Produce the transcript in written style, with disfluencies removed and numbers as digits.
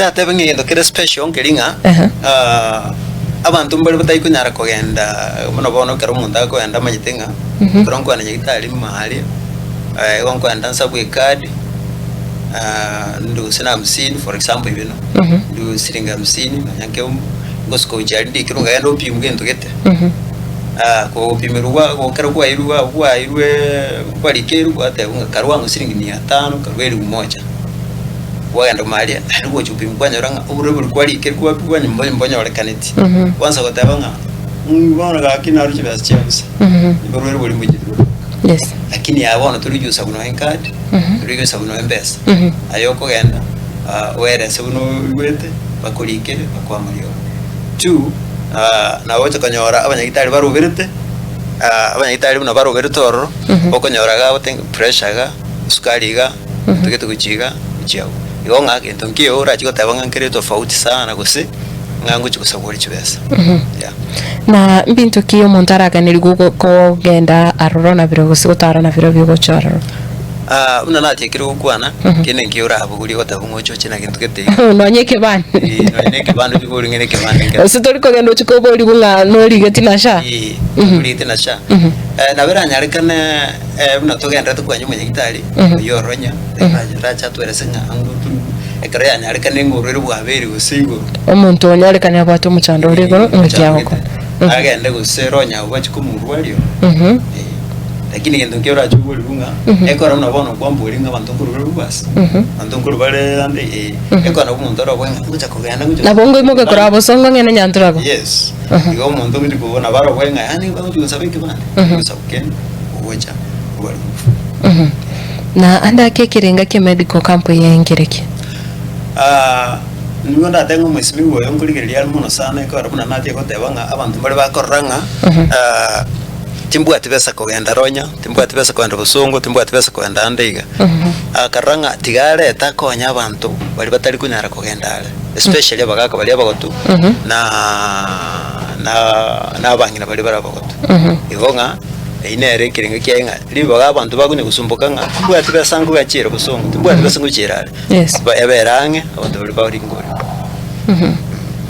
Data ngendo kire special ngelinga abantu mbali batai kunyara kugenda muno bono kero umuntu akwenda manyitenga kuronko na nyitali mahali gonko anda sabu card ndu sina 50 for example ibino ndu siringa 50 nyanke ngosko ujandi kirunga yando pimu gento gete ko pimerwa ko kero kwa irwe kwali keru kwa te karwango siringi 500 karweli umoja wagenda mahali ndugo chupimu kwa nyoranga urebe kwali keru kwa nyimbonya wale kaneti kwanza kwa tabanga mbona gakina ruchi basi chiamsa iborwele boli mujidro yes lakini abona tulijusa kuno encard tulijusa kuno embesa ayoko genda were sebuno wete bakolikele bakwamaliyo tu na wote kanyora abanyagitari baruberete abanyagitari buno baruberete ororo okonyora ga bote pressure ga sukari ga tugeto kuchiga chiago yonga kento nkiyo ora chiko tabanga nkere tofauti sana gose ngangu chikusabura chibesa yeah na mbintu kiyo montaraga niligugo ko genda arorona biro gusutara na biro bigo choro una nati kiro kwana kene nkiura abuguri otabungo cho china kintu kete no nyeke ban no nyeke ban bigori ngene ke ban usitori ko gendo chiko boli bunga no ligeti na sha boli tena sha na vera nyarikane una togenda tukwanyu munyagitari yoronya racha tweresenga angu ekare yanyarikane ngorero bwaberi gusigo omuntu onyarikane abato muchando rego ngikyako agende guseronya ubachikumurwalio lakini ngendo nkiora chubuli bunga ekora una bono kwambuli nga bantu nkuru basi bantu nkuru bale ande ekora umuntu ro bwenga kucha kugenda kucha nabongo imoke kora abosongo ngene nyanturago yes igo umuntu ndi kubona baro bwenga yani bantu kusabike bana kusabuken uwecha ubali na anda kekirenga ke medical camp yengereke nibonda tengo mwesimi wo yonkuligeria muno sana ekora buna nati ko tebanga abantu bali bakoranga timbu atibesa kugenda ronya timbu atibesa kwenda busungu timbu atibesa kwenda andeiga akaranga tigare takonya abantu bali batali kunyara kugenda ale especially abagaka bali abagotu na bangina bali barabagotu igonga inere kirenga kyenga libo abantu bagune gusumbukanga timbu atibesa ngo gachira busungu timbu atibesa ngo chirale yes ba eberange abantu bali bari ngori